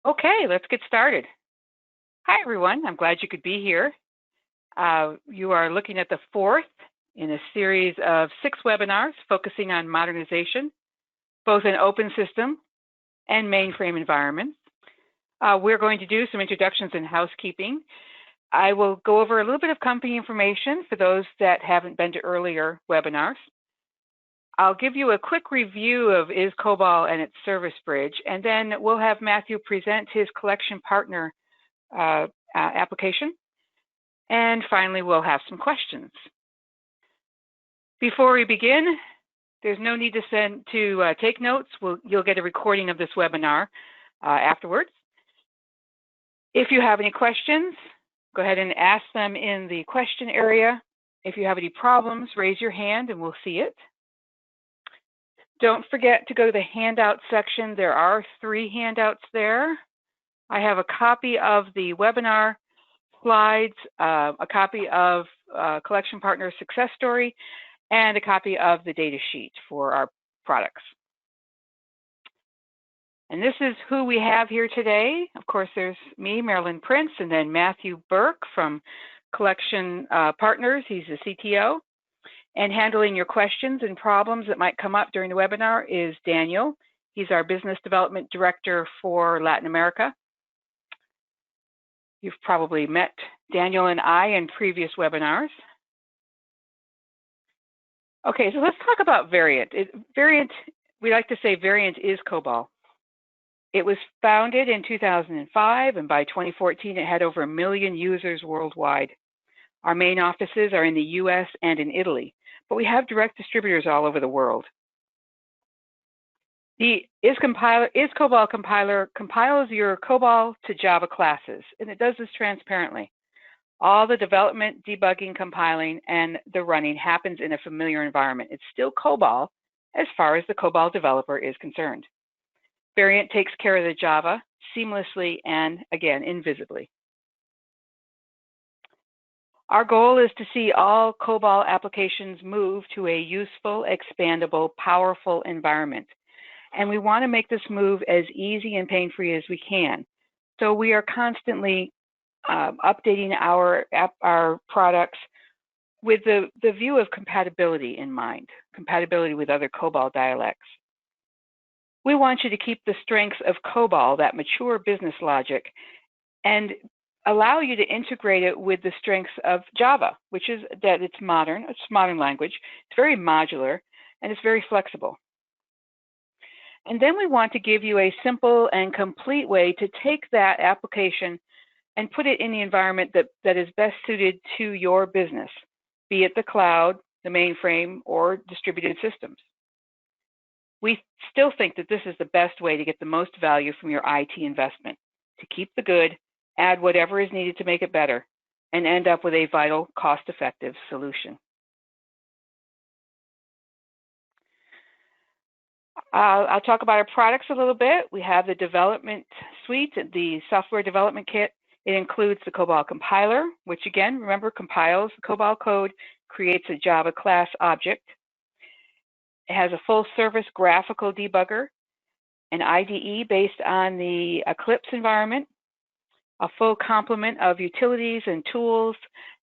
Okay, let's get started. Hi, everyone. I'm glad you could be here. You are looking at the fourth in a series of 6 webinars focusing on modernization, both in open system and mainframe environments. We're going to do some introductions and housekeeping. I will go over a little bit of company information for those that haven't been to earlier webinars. I'll give you a quick review of isCOBOL and its service bridge, and then we'll have Matthew present his collection partner application. And finally, we'll have some questions. Before we begin, there's no need to take notes. You'll get a recording of this webinar afterwards. If you have any questions, go ahead and ask them in the question area. If you have any problems, raise your hand and we'll see it. Don't forget to go to the handout section. There are 3 handouts there. I have a copy of the webinar slides, a copy of Collection Partner Success Story, and a copy of the data sheet for our products. And this is who we have here today. Of course, there's me, Marilyn Prince, and then Matthew Burke from Collection Partners. He's the CTO. And handling your questions and problems that might come up during the webinar is Daniel. He's our Business Development Director for Latin America. You've probably met Daniel and I in previous webinars. Okay, so let's talk about Veryant. Veryant, we like to say Veryant is COBOL. It was founded in 2005, and by 2014, it had over 1 million users worldwide. Our main offices are in the US and in Italy, but we have direct distributors all over the world. The isCOBOL compiler compiles your COBOL to Java classes, and it does this transparently. All the development, debugging, compiling, and the running happens in a familiar environment. It's still COBOL as far as the COBOL developer is concerned. Veryant takes care of the Java seamlessly and, again, invisibly. Our goal is to see all COBOL applications move to a useful, expandable, powerful environment. And we want to make this move as easy and pain-free as we can. So we are constantly updating our products with the view of compatibility in mind, compatibility with other COBOL dialects. We want you to keep the strengths of COBOL, that mature business logic, and allow you to integrate it with the strengths of Java, which is that it's modern language, it's very modular, and it's very flexible. And then we want to give you a simple and complete way to take that application and put it in the environment that is best suited to your business, be it the cloud, the mainframe, or distributed systems. We still think that this is the best way to get the most value from your IT investment, to keep the good, add whatever is needed to make it better, and end up with a vital, cost-effective solution. I'll talk about our products a little bit. We have the development suite, the software development kit. It includes the Cobol Compiler, which again, remember, compiles the COBOL code, creates a Java class object. It has a full-service graphical debugger, an IDE based on the Eclipse environment, a full complement of utilities and tools,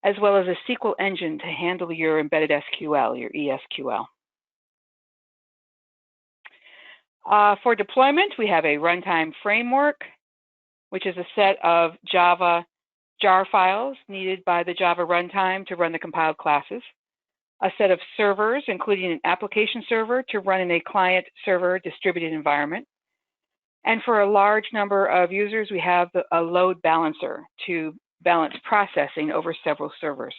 as well as a SQL engine to handle your embedded SQL, your ESQL. For deployment, we have a runtime framework, which is a set of Java jar files needed by the Java runtime to run the compiled classes, a set of servers, including an application server to run in a client-server distributed environment. And for a large number of users, we have a load balancer to balance processing over several servers.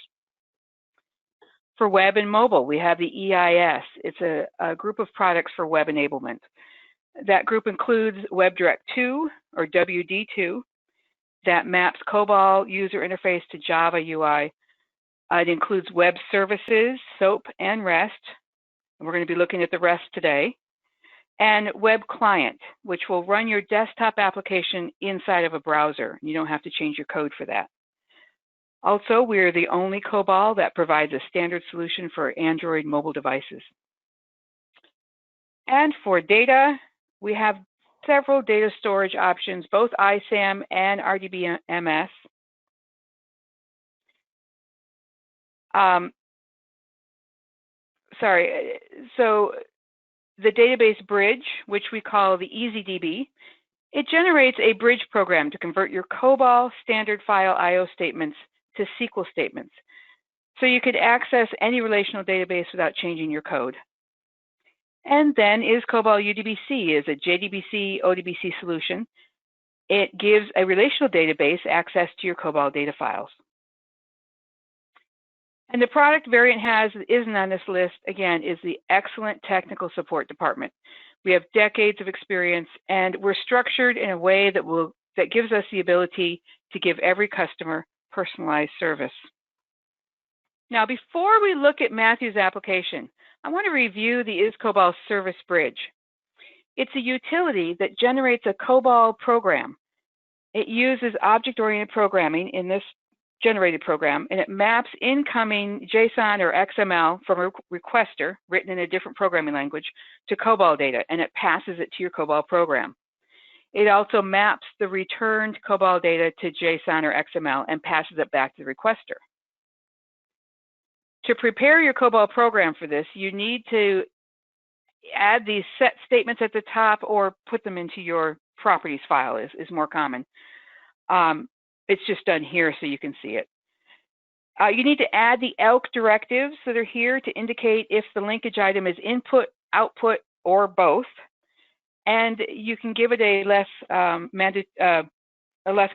For web and mobile, we have the EIS. It's a group of products for web enablement. That group includes WebDirect 2, or WD2, that maps COBOL user interface to Java UI. It includes web services, SOAP, and REST. And we're going to be looking at the REST today. And web client, which will run your desktop application inside of a browser. You don't have to change your code for that. Also, we're the only COBOL that provides a standard solution for Android mobile devices. And for data, we have several data storage options, both ISAM and RDBMS. So the database bridge, which we call the EasyDB, it generates a bridge program to convert your COBOL standard file I/O statements to SQL statements. So you could access any relational database without changing your code. And then isCOBOL UDBC is a JDBC ODBC solution. It gives a relational database access to your COBOL data files. And the product Veryant has that isn't on this list, again, is the excellent technical support department. We have decades of experience, and we're structured in a way that gives us the ability to give every customer personalized service. Now, before we look at Matthew's application, I want to review the isCOBOL Service Bridge. It's a utility that generates a COBOL program. It uses object-oriented programming in this generated program, and it maps incoming JSON or XML from a requester written in a different programming language to COBOL data, and it passes it to your COBOL program. It also maps the returned COBOL data to JSON or XML and passes it back to the requester. To prepare your COBOL program for this, you need to add these set statements at the top or put them into your properties file is more common. It's just done here so you can see it. You need to add the ELK directives that are here to indicate if the linkage item is input, output, or both. And you can give it a less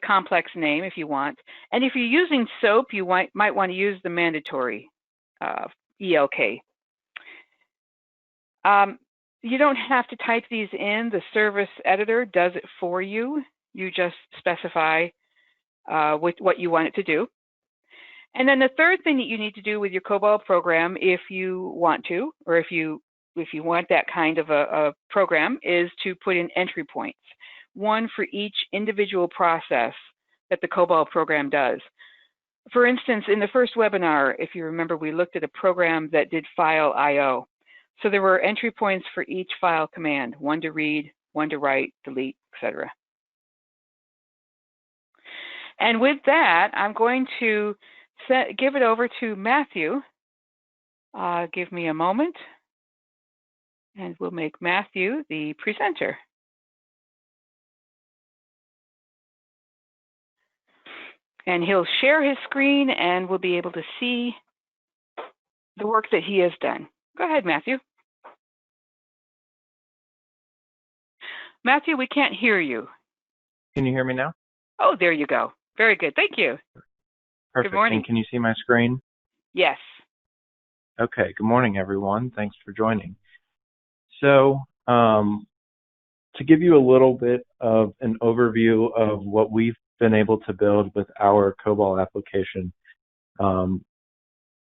complex name if you want. And if you're using SOAP, you might want to use the mandatory ELK. You don't have to type these in. The service editor does it for you. You just specify with what you want it to do. And then the third thing that you need to do with your COBOL program, if you want to, or if you want that kind of a program, is to put in entry points, one for each individual process that the COBOL program does. For instance, in the first webinar, if you remember, we looked at a program that did file I/O. So there were entry points for each file command, one to read, one to write, delete, etc. And with that, I'm going to give it over to Matthew. Give me a moment, and we'll make Matthew the presenter. And he'll share his screen, and we'll be able to see the work that he has done. Go ahead, Matthew. Matthew, we can't hear you. Can you hear me now? Oh, there you go. Very good. Thank you. Perfect. Good morning. And can you see my screen? Yes. Okay. Good morning, everyone. Thanks for joining. So, to give you a little bit of an overview of what we've been able to build with our COBOL application,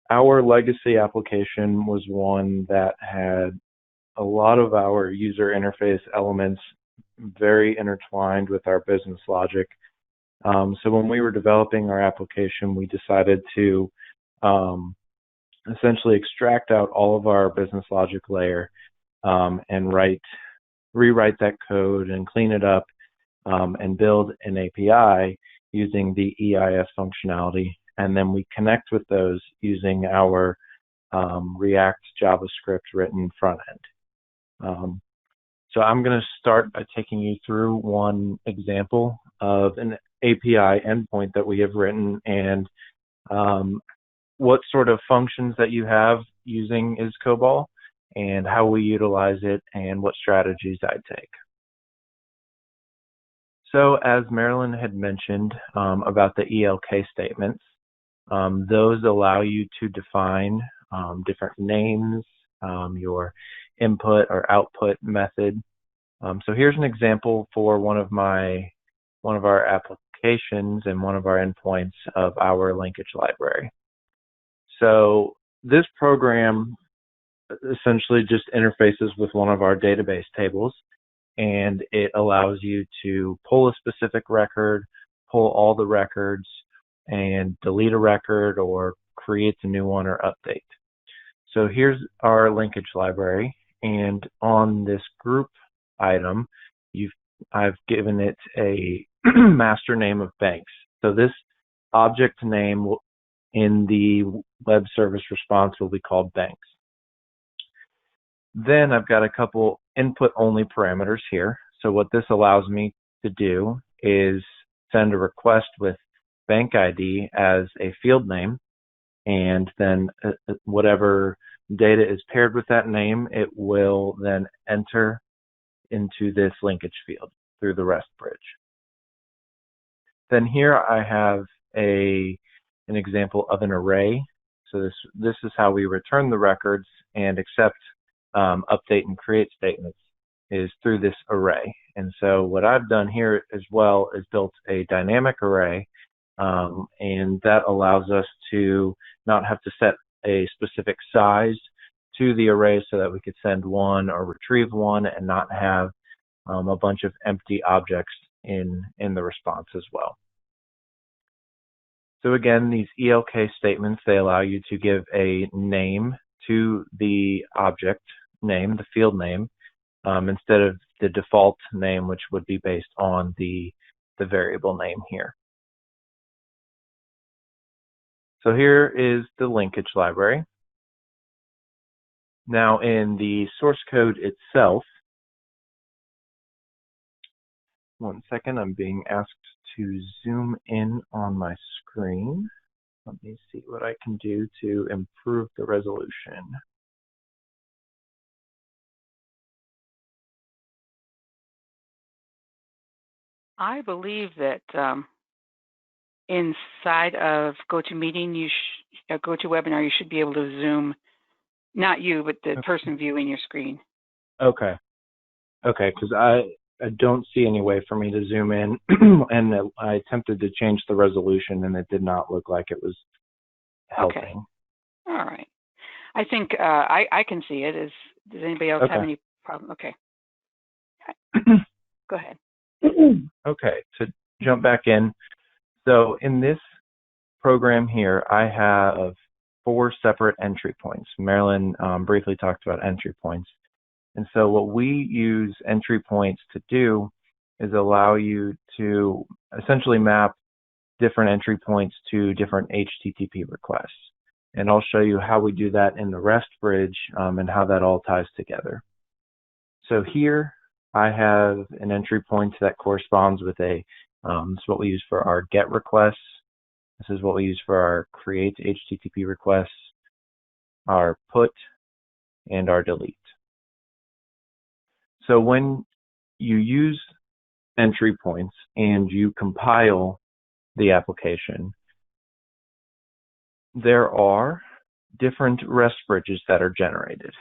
our legacy application was one that had a lot of our user interface elements very intertwined with our business logic. So when we were developing our application, we decided to essentially extract out all of our business logic layer and rewrite that code and clean it up and build an API using the EIS functionality. And then we connect with those using our React JavaScript written front end. So I'm going to start by taking you through one example of an API endpoint that we have written and what sort of functions that you have using isCOBOL and how we utilize it and what strategies I take. So as Marilyn had mentioned about the ELK statements, those allow you to define different names, your input or output method. So here's an example for one of our applications and one of our endpoints of our linkage library. So this program essentially just interfaces with one of our database tables, and it allows you to pull a specific record, pull all the records, and delete a record or create a new one or update. So here's our linkage library, and on this group item, you've I've given it a master name of banks. So this object name in the web service response will be called banks. Then I've got a couple input-only parameters here. So what this allows me to do is send a request with bank ID as a field name, and then whatever data is paired with that name, it will then enter into this linkage field through the REST bridge. Then here I have an example of an array. So this is how we return the records and accept update and create statements, is through this array. And so what I've done here as well is built a dynamic array, and that allows us to not have to set a specific size to the array so that we could send one or retrieve one and not have a bunch of empty objects in the response as well. So again, these ELK statements, they allow you to give a name to the object name, the field name, instead of the default name, which would be based on the variable name here. So here is the linkage library. Now in the source code itself, one second, I'm being asked to zoom in on my screen. Let me see what I can do to improve the resolution. I believe that inside of GoToMeeting, GoToWebinar, you should be able to zoom, not you, but the person viewing your screen. Okay. Okay, because I don't see any way for me to zoom in, and I attempted to change the resolution, and it did not look like it was helping. Okay. All right. I think I can see it. Does anybody else have any problem? Okay. Go ahead. Okay, to jump back in. So in this program here, I have 4 separate entry points. Marilyn briefly talked about entry points. And so what we use entry points to do is allow you to essentially map different entry points to different HTTP requests. And I'll show you how we do that in the REST bridge and how that all ties together. So here I have an entry point that corresponds with this is what we use for our GET requests. This is what we use for our create HTTP requests, our put, and our delete. So when you use entry points and you compile the application, there are different REST bridges that are generated.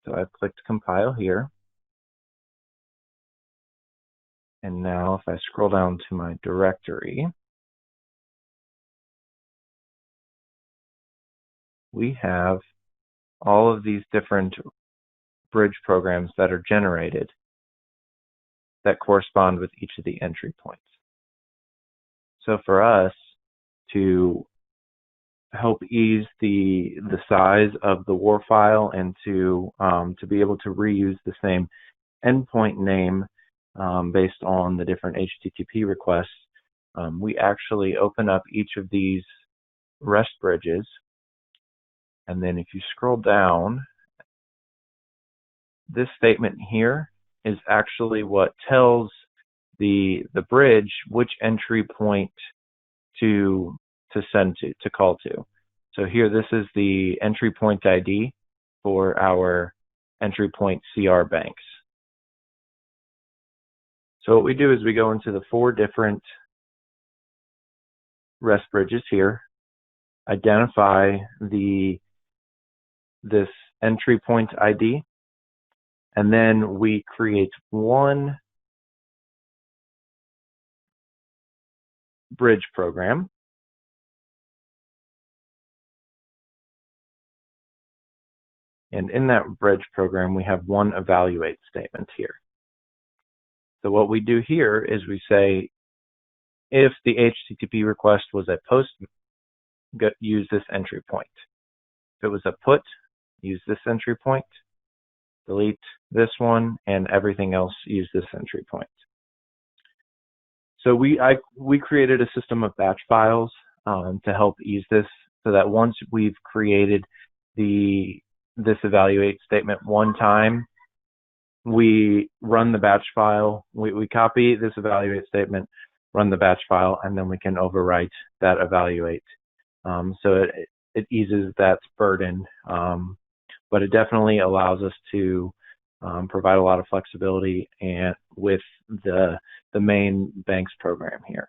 So I've clicked compile here. And now if I scroll down to my directory, we have all of these different bridge programs that are generated that correspond with each of the entry points. So for us to help ease the size of the WAR file and to be able to reuse the same endpoint name based on the different HTTP requests, we actually open up each of these REST bridges, and then if you scroll down, this statement here is actually what tells the bridge which entry point to call to. So here, this is the entry point ID for our entry point CR banks. So what we do is we go into the 4 different REST bridges here, identify this entry point ID, and then we create one bridge program. And in that bridge program, we have one evaluate statement here. So what we do here is we say, if the HTTP request was a post, use this entry point. If it was a put, use this entry point. Delete this one, and everything else, use this entry point. So we created a system of batch files to help ease this, so that once we've created this evaluate statement one time, we run the batch file, we copy this evaluate statement, run the batch file, and then we can overwrite that evaluate. So it eases that burden, but it definitely allows us to provide a lot of flexibility and with the main banks program here.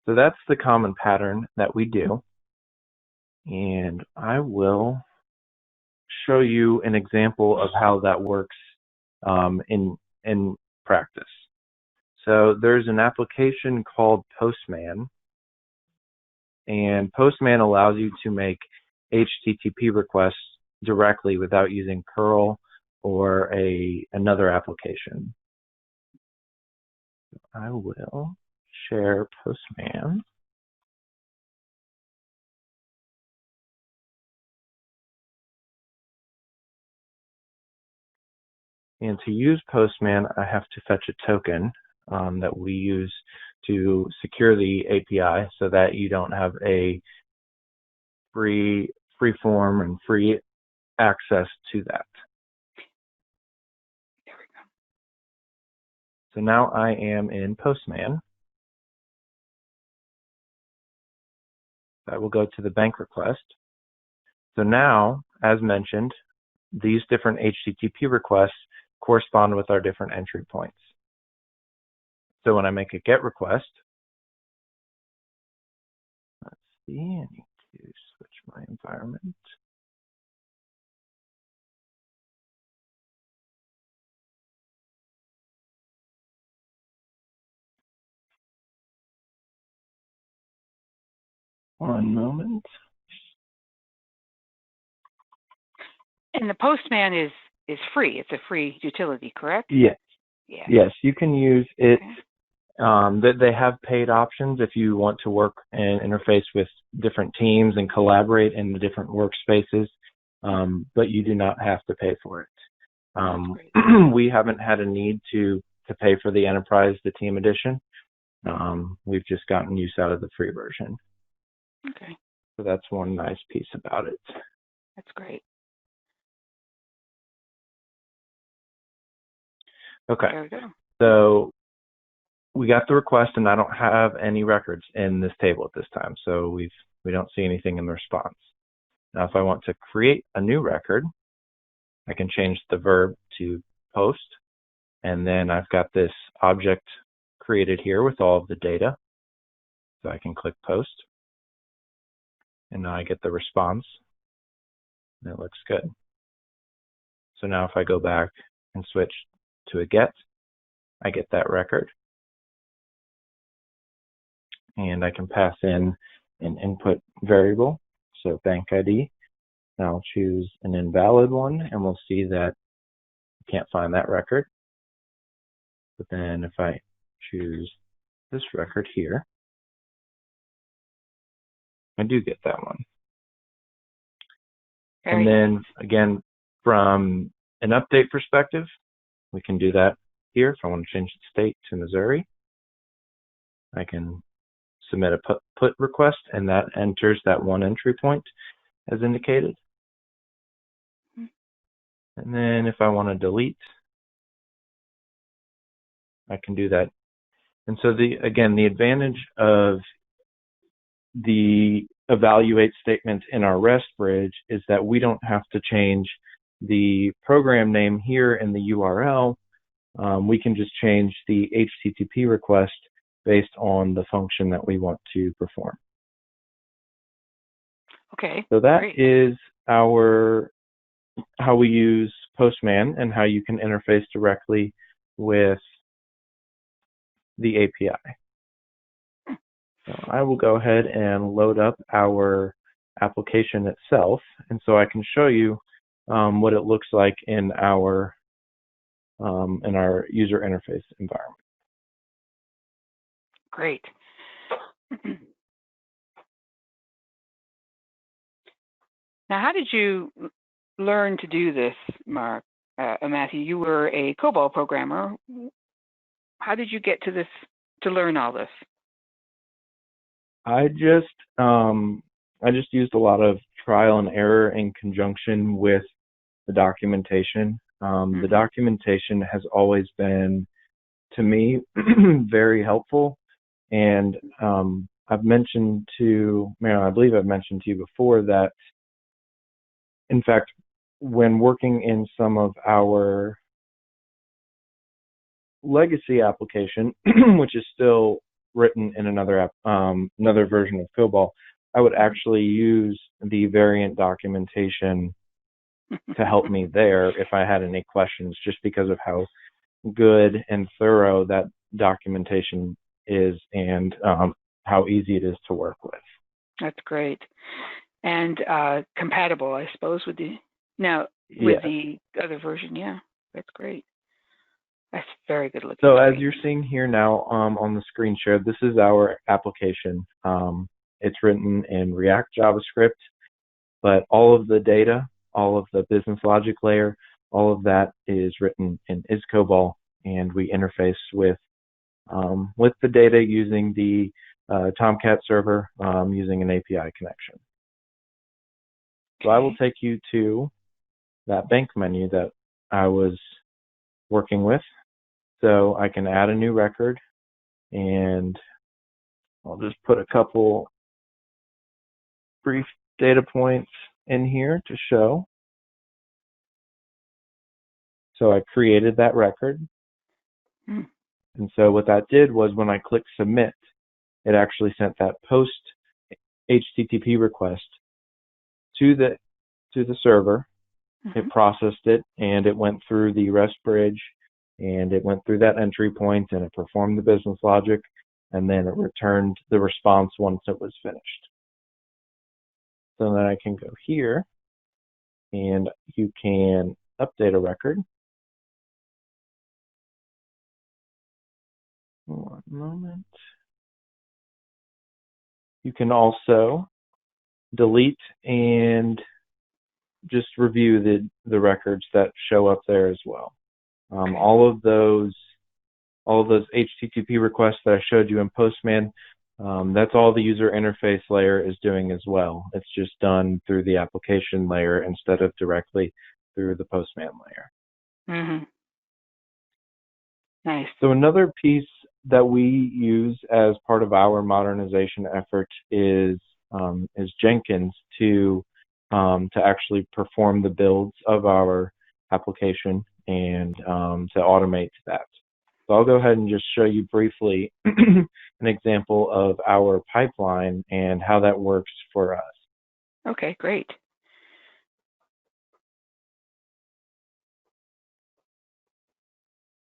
So that's the common pattern that we do. And I will show you an example of how that works in practice. So there's an application called Postman, and Postman allows you to make HTTP requests directly without using curl or another application. I will share Postman. And to use Postman, I have to fetch a token that we use to secure the API, so that you don't have a free form and free access to that. There we go. So now I am in Postman. I will go to the bank request. So now, as mentioned, these different HTTP requests correspond with our different entry points. So when I make a GET request, let's see, I need to switch my environment. One moment. And the Postman is free. It's a free utility, correct? Yes. Yeah. Yes, you can use it. Okay. They have paid options if you want to work and interface with different teams and collaborate in the different workspaces, but you do not have to pay for it. We haven't had a need to pay for the Enterprise, the Team Edition. We've just gotten use out of the free version. Okay. So that's one nice piece about it. That's great. Okay. There we go. So we got the request, and I don't have any records in this table at this time. So we don't see anything in the response. Now, if I want to create a new record, I can change the verb to post, and then I've got this object created here with all of the data. So I can click post, and now I get the response, and it looks good. So now if I go back and switch to a GET, I get that record, and I can pass in an input variable, so bank ID. Now I'll choose an invalid one, and we'll see that I can't find that record. But then if I choose this record here, I do get that one. And then again, from an update perspective, we can do that here. If I want to change the state to Missouri, I can submit a put request, and that enters that one entry point as indicated. And then if I want to delete, I can do that. And so again, the advantage of the evaluate statement in our REST bridge is that we don't have to change the program name here in the URL. We can just change the HTTP request based on the function that we want to perform. Okay. So that great. is how we use Postman and how you can interface directly with the API. So I will go ahead and load up our application itself, and so I can show you what it looks like in our user interface environment. Great. Now, how did you learn to do this, Matthew? You were a COBOL programmer. how did you get to this, to learn all this? I just used a lot of trial and error in conjunction with the documentation. The documentation has always been, to me, very helpful. And I've mentioned to Marilyn, I believe I've mentioned to you before that, in fact, when working in some of our legacy application, which is still written in another version of COBOL, I would actually use the Veryant documentation to help me there if I had any questions, just because of how good and thorough that documentation is and how easy it is to work with. That's great. And compatible, I suppose, with the the other version. Yeah, that's great. That's very good looking. So as you're seeing here now on the screen share, this is our application. It's written in React JavaScript, but all of the data, all of the business logic layer, all of that is written in isCOBOL, and we interface with the data using the Tomcat server using an API connection. So I will take you to that bank menu that I was working with. So I can add a new record, and I'll just put a couple brief data points in here to show. So I created that record. And so what that did was when I clicked submit, it actually sent that post HTTP request to the server. It processed it, and it went through the REST bridge, and it went through that entry point, and it performed the business logic, and then it returned the response once it was finished. So then I can go here, and you can update a record. One moment. You can also delete and just review the records that show up there as well. All of those HTTP requests that I showed you in Postman, that's all the user interface layer is doing as well. It's just done through the application layer instead of directly through the Postman layer. Nice. So another piece that we use as part of our modernization effort is Jenkins to actually perform the builds of our application and to automate that. So I'll go ahead and just show you briefly an example of our pipeline and how that works for us. Okay, great.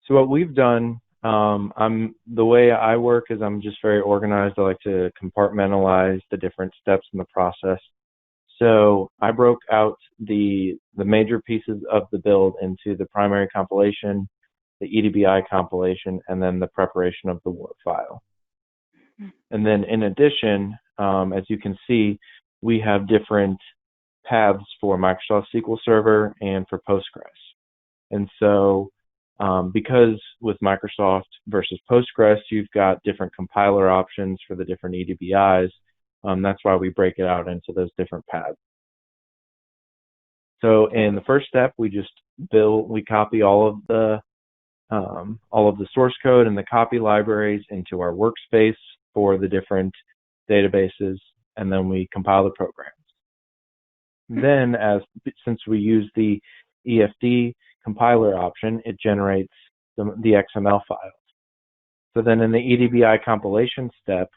So what we've done, the way I work is I'm just very organized. I like to compartmentalize the different steps in the process. So I broke out the major pieces of the build into the primary compilation, the EDBI compilation, and then the preparation of the WAR file. And then in addition, as you can see, we have different paths for Microsoft SQL Server and for Postgres. And so because with Microsoft versus Postgres, you've got different compiler options for the different EDBIs. That's why we break it out into those different paths. So in the first step, we copy all of the source code and the copy libraries into our workspace for the different databases, and then we compile the programs. Then, since we use the EFD compiler option, it generates the XML files. So then in the EDBI compilation step,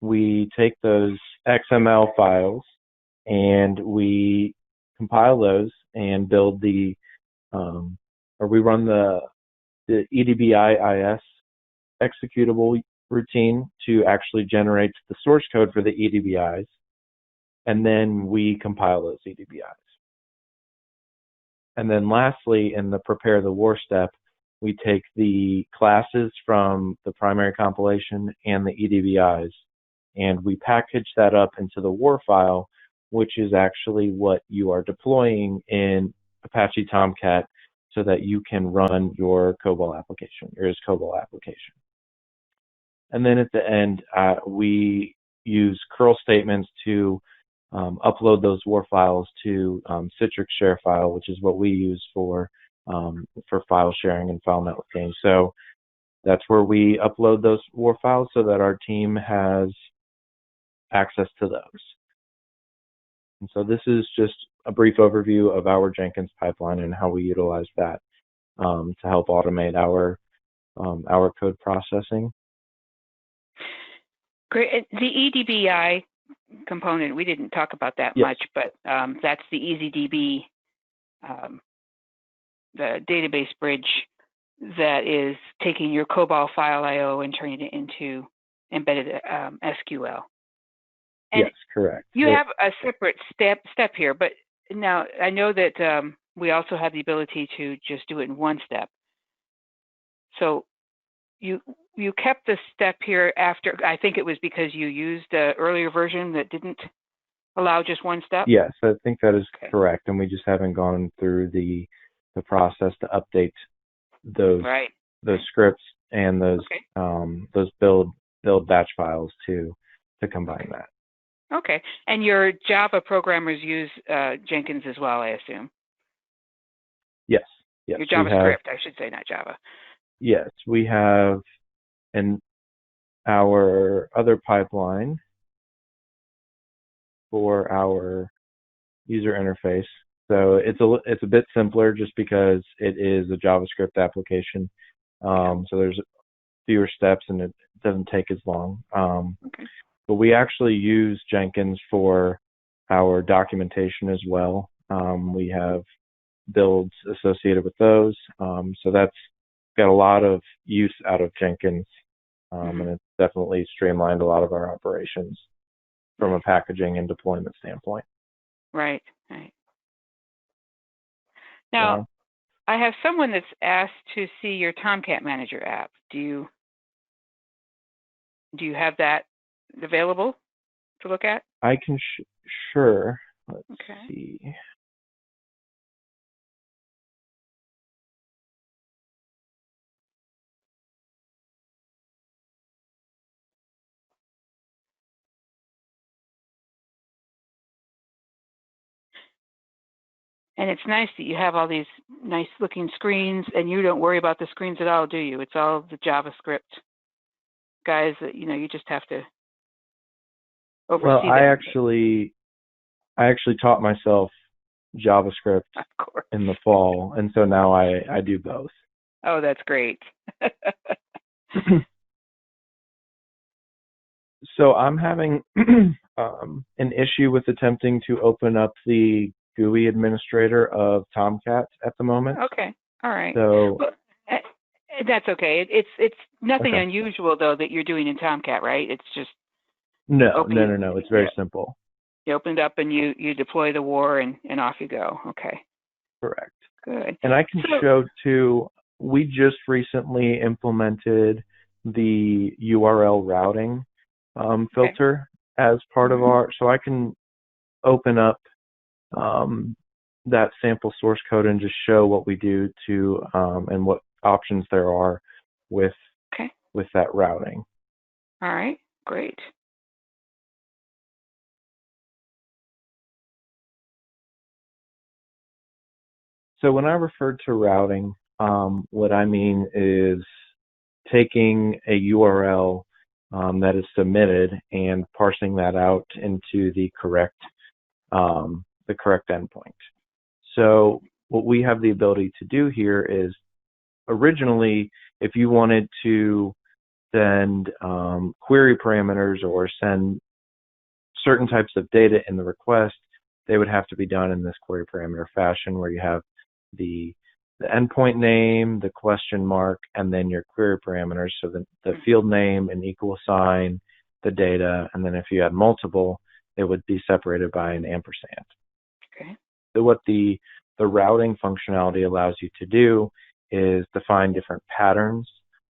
we take those XML files and we compile those and build we run the EDBI IS executable routine to actually generate the source code for the EDBIs, and then we compile those EDBIs. And then lastly, in the prepare the WAR step, we take the classes from the primary compilation and the EDBIs, and we package that up into the WAR file, which is actually what you are deploying in Apache Tomcat so that you can run your Cobol application, your isCOBOL application. And then at the end, we use curl statements to upload those WAR files to Citrix share file, which is what we use for file sharing and file networking. So that's where we upload those WAR files so that our team has access to those. And so this is just a brief overview of our Jenkins pipeline and how we utilize that to help automate our code processing. Great. The EDBI component, we didn't talk about that Yes. much, but that's the EasyDB, the database bridge that is taking your Cobol file IO and turning it into embedded SQL. And yes, correct. You have a separate step here, but now I know that we also have the ability to just do it in one step. So you kept the step here after, I think it was because you used the earlier version that didn't allow just one step? Yes, I think that is correct, and we just haven't gone through the process to update those scripts and those build batch files to combine that. Okay, and your Java programmers use Jenkins as well, I assume? Yes, yes. Your JavaScript, I should say, not Java. Yes, we have in our other pipeline for our user interface. So it's a bit simpler just because it is a JavaScript application. So there's fewer steps and it doesn't take as long. But we actually use Jenkins for our documentation as well. We have builds associated with those. So that's got a lot of use out of Jenkins. And it's definitely streamlined a lot of our operations from a packaging and deployment standpoint. Right. Now, I have someone that's asked to see your Tomcat Manager app. Do you have that available to look at? I can sure. Let's see. And it's nice that you have all these nice looking screens and you don't worry about the screens at all, do you? It's all the JavaScript guys that, you just have to oversee. Well, I actually taught myself JavaScript in the fall, and so now I do both. Oh, that's great. So I'm having an issue with attempting to open up the GUI administrator of Tomcat at the moment. Okay, all right. So that's okay. It's nothing unusual though that you're doing in Tomcat, right? It's just no. It's very simple. You open it up and you deploy the WAR and off you go. Okay. Correct. Good. And I can show too. We just recently implemented the URL routing filter as part of our. So I can open up that sample source code and just show what we do to and what options there are with that routing. All right, great. So when I refer to routing, what I mean is taking a URL that is submitted and parsing that out into the correct endpoint. So what we have the ability to do here is, originally, if you wanted to send query parameters or send certain types of data in the request, they would have to be done in this query parameter fashion where you have the endpoint name, the question mark, and then your query parameters. So the field name, an equal sign, the data, and then if you had multiple, it would be separated by an ampersand. Okay. So what the routing functionality allows you to do is define different patterns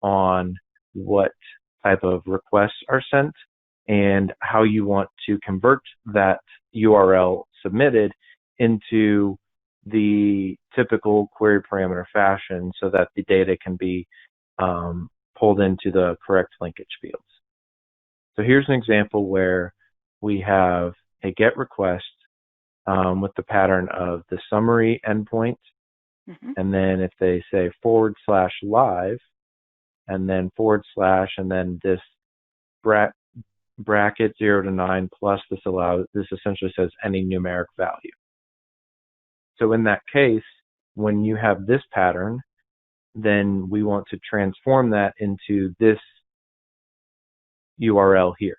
on what type of requests are sent and how you want to convert that URL submitted into the typical query parameter fashion so that the data can be pulled into the correct linkage fields. So here's an example where we have a GET request with the pattern of the summary endpoint, and then if they say /live, and then / and then this bracket 0 to 9 plus this essentially says any numeric value. So in that case, when you have this pattern, then we want to transform that into this URL here.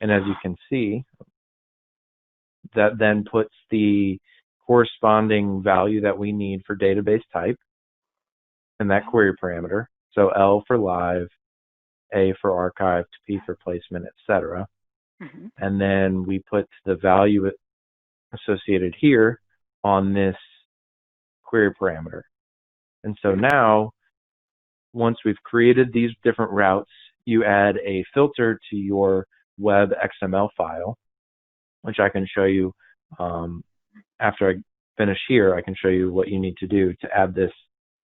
And as you can see, that then puts the corresponding value that we need for database type in that query parameter. So L for live, A for archived, P for placement, etc. And then we put the value associated here on this query parameter. And so now, once we've created these different routes, you add a filter to your web XML file, which I can show you after I finish here. I can show you what you need to do to add this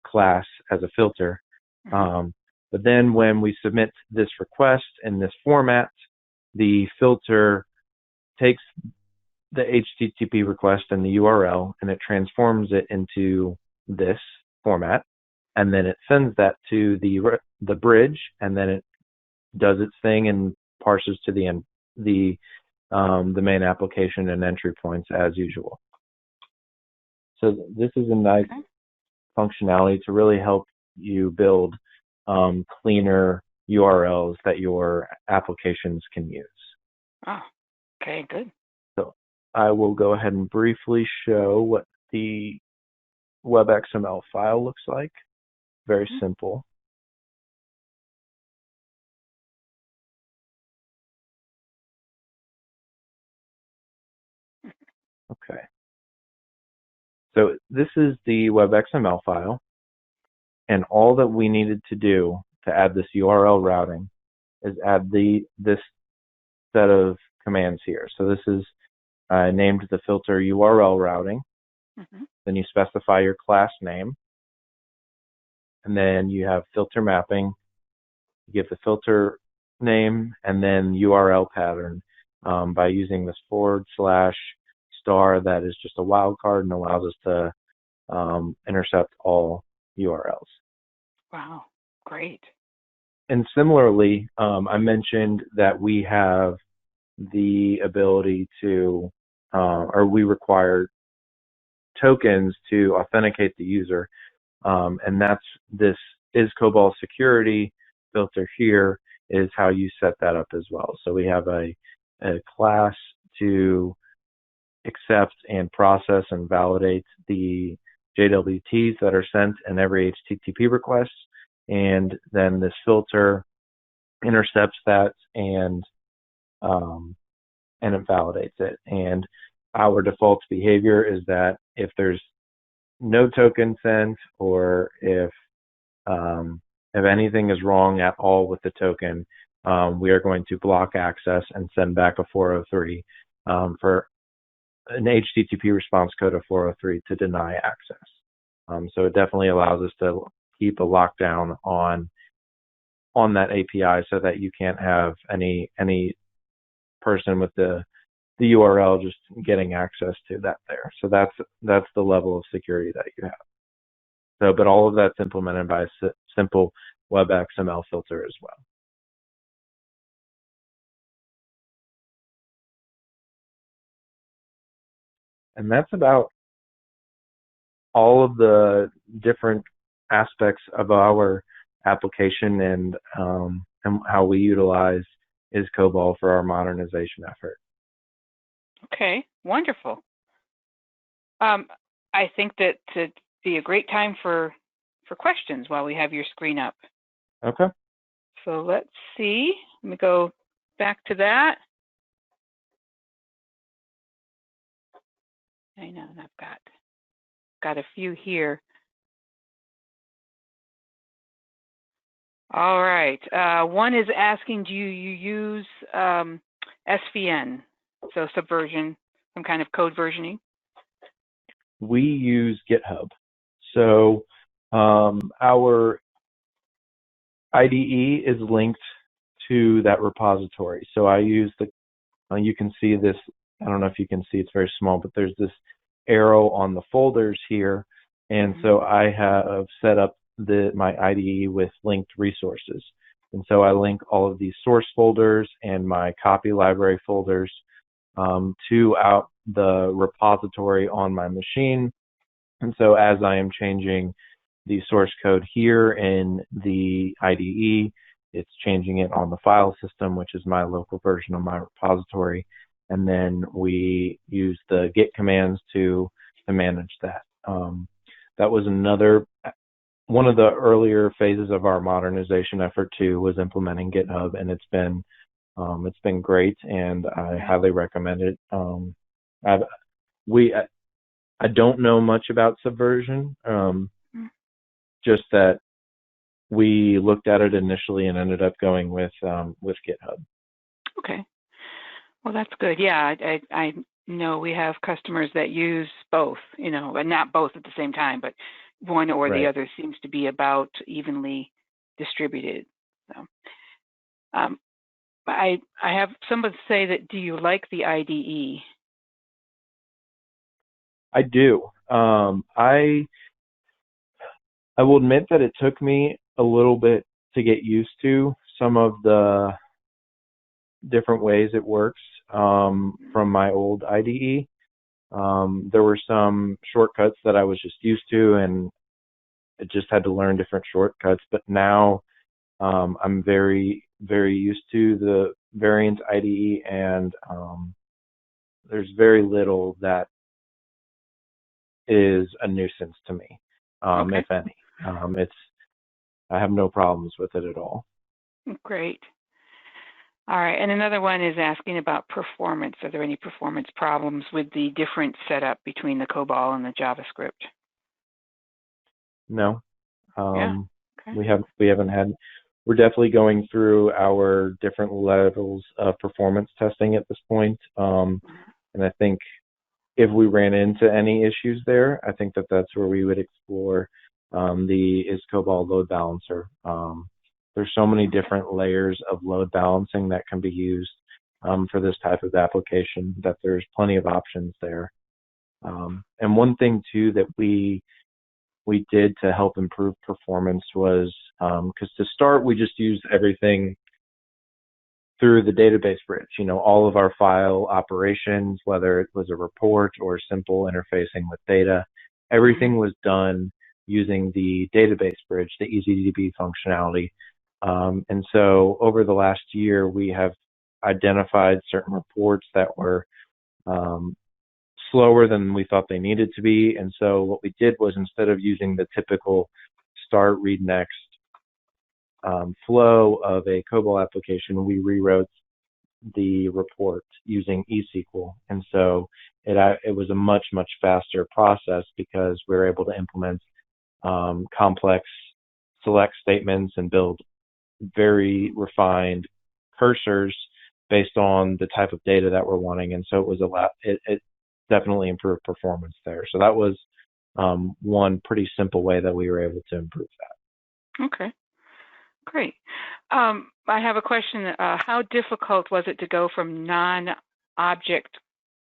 class as a filter. But then when we submit this request in this format, the filter takes the HTTP request and the URL, and it transforms it into this format, and then it sends that to the bridge, and then it does its thing and parses to the main application and entry points as usual. So this is a nice functionality to really help you build cleaner URLs that your applications can use. Oh, okay, good. So I will go ahead and briefly show what the web XML file looks like. Very simple. Okay. So this is the web XML file, and all that we needed to do to add this URL routing is add this set of commands here. So this is named the filter URL routing. Then you specify your class name, and then you have filter mapping. You give the filter name and then URL pattern by using this / star that is just a wildcard and allows us to intercept all URLs. Wow, great. And similarly, I mentioned that we have the ability to, or we require tokens to authenticate the user, and that's this isCOBOL security filter here is how you set that up as well. So we have a class to accept and process and validate the JWTs that are sent in every HTTP request, and then this filter intercepts that and it validates it. And our default behavior is that if there's no token sent, or if anything is wrong at all with the token, we are going to block access and send back a 403 for an HTTP response code of 403 to deny access. So it definitely allows us to keep a lockdown on that API so that you can't have any person with the URL just getting access to that there. So that's the level of security that you have. So, but all of that's implemented by a simple web XML filter as well. And that's about all of the different aspects of our application and how we utilize isCOBOL for our modernization effort. Okay, wonderful. I think that to be a great time for questions while we have your screen up. Okay. So let's see. Let me go back to that. I know, and I've got a few here. All right. One is asking, do you use SVN, so subversion, some kind of code versioning? we use GitHub. So our IDE is linked to that repository. So I use you can see this, I don't know if you can see, it's very small, but there's this arrow on the folders here. And so I have set up my IDE with linked resources. And so I link all of these source folders and my copy library folders to the repository on my machine. And so as I am changing the source code here in the IDE, it's changing it on the file system, which is my local version of my repository. And then we use the git commands to manage that. That was one of the earlier phases of our modernization effort too, was implementing GitHub, and it's been great, and I highly recommend it. I don't know much about Subversion, just that we looked at it initially and ended up going with GitHub. Okay, well that's good. Yeah, I know we have customers that use both, but not both at the same time, but one or the other seems to be about evenly distributed. So, I have someone say that, do you like the IDE? I do. I will admit that it took me a little bit to get used to some of the different ways it works from my old IDE. There were some shortcuts that I was just used to, and I just had to learn different shortcuts. But now I'm very, very used to the Veryant IDE, and there's very little that is a nuisance to me, if any. I have no problems with it at all. Great. All right, and another one is asking about performance. Are there any performance problems with the different setup between the COBOL and the JavaScript? No. We haven't had. We're definitely going through our different levels of performance testing at this point, and I think if we ran into any issues there, I think that's where we would explore the isCOBOL load balancer. There's so many different layers of load balancing that can be used for this type of application that there's plenty of options there. And one thing too that we did to help improve performance was, because to start we just used everything through the database bridge. All of our file operations, whether it was a report or simple interfacing with data, everything was done using the database bridge, the EasyDB functionality. And so over the last year, we have identified certain reports that were slower than we thought they needed to be. And so what we did was, instead of using the typical start, read next flow of a COBOL application, we rewrote the report using eSQL. And so it was a much, much faster process because we were able to implement complex select statements and build very refined cursors based on the type of data that we're wanting. And so it definitely improved performance there. So that was one pretty simple way that we were able to improve that. Okay, great. I have a question. How difficult was it to go from non-object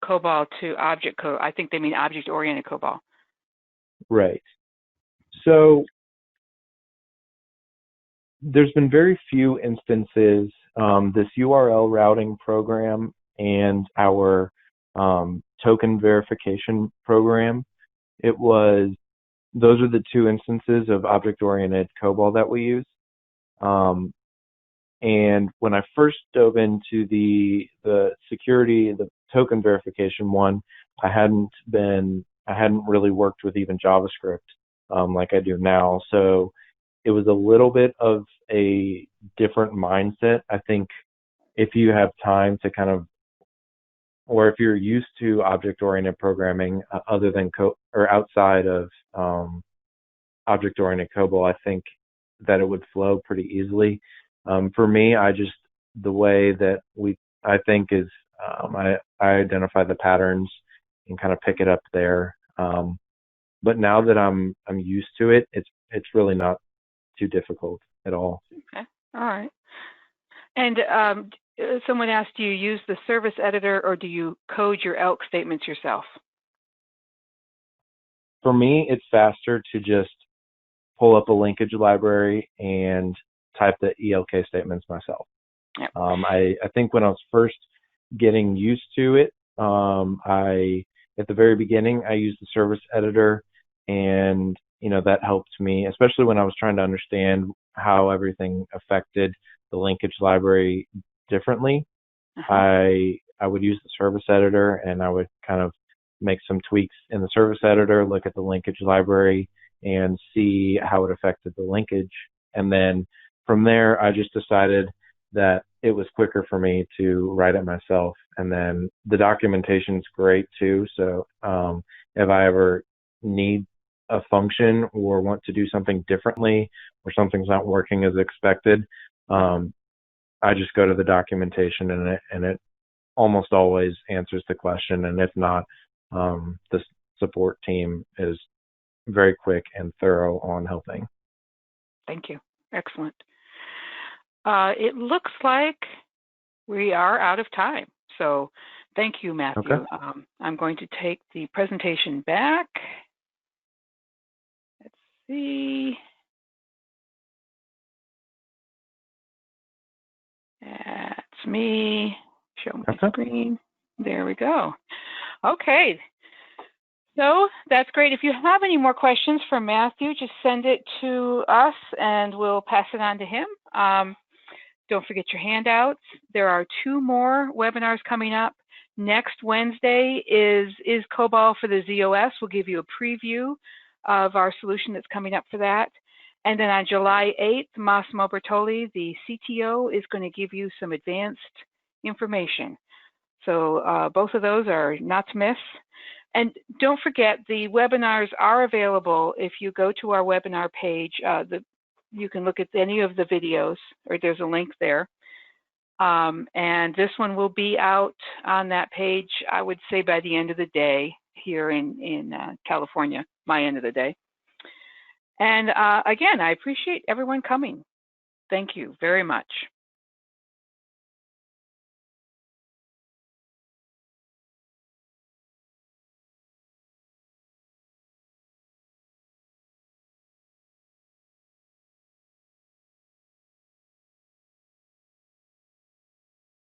COBOL to object COBOL? I think they mean object-oriented COBOL. Right. So there's been very few instances, this URL routing program and our token verification program, those are the two instances of object-oriented COBOL that we use. And when I first dove into the security, the token verification one, I hadn't really worked with even JavaScript like I do now. So it was a little bit of a different mindset. I think if you have time to or if you're used to object-oriented programming other than or outside of object-oriented COBOL, I think that it would flow pretty easily. For me, the way that I think is I identify the patterns and kind of pick it up there. But now that I'm used to it, it's really not too difficult at all. Okay. All right. And someone asked, do you use the service editor or do you code your ELK statements yourself? For me, it's faster to just pull up a linkage library and type the ELK statements myself. Yep. I think when I was first getting used to it, at the very beginning, I used the service editor, and that helped me, especially when I was trying to understand how everything affected the linkage library differently. I would use the service editor, and I would kind of make some tweaks in the service editor, look at the linkage library, and see how it affected the linkage. And then from there, I just decided that it was quicker for me to write it myself. And then the documentation's great too. So if I ever need a function or want to do something differently, or something's not working as expected, I just go to the documentation, and it almost always answers the question. And if not, the support team is very quick and thorough on helping. Thank you. Excellent. It looks like we are out of time. So thank you, Matthew. Okay. I'm going to take the presentation back. Let's see. That's me. Show my screen. There we go. Okay. So that's great. If you have any more questions for Matthew, just send it to us and we'll pass it on to him. Don't forget your handouts. There are 2 more webinars coming up. Next Wednesday is COBOL for the ZOS. We'll give you a preview of our solution that's coming up for that. And then on July 8th, Massimo Bertoli, the CTO, is going to give you some advanced information. So both of those are not to miss. And don't forget, the webinars are available. If you go to our webinar page, you can look at any of the videos, or there's a link there. And this one will be out on that page, I would say, by the end of the day here in California, my end of the day. And again, I appreciate everyone coming. Thank you very much.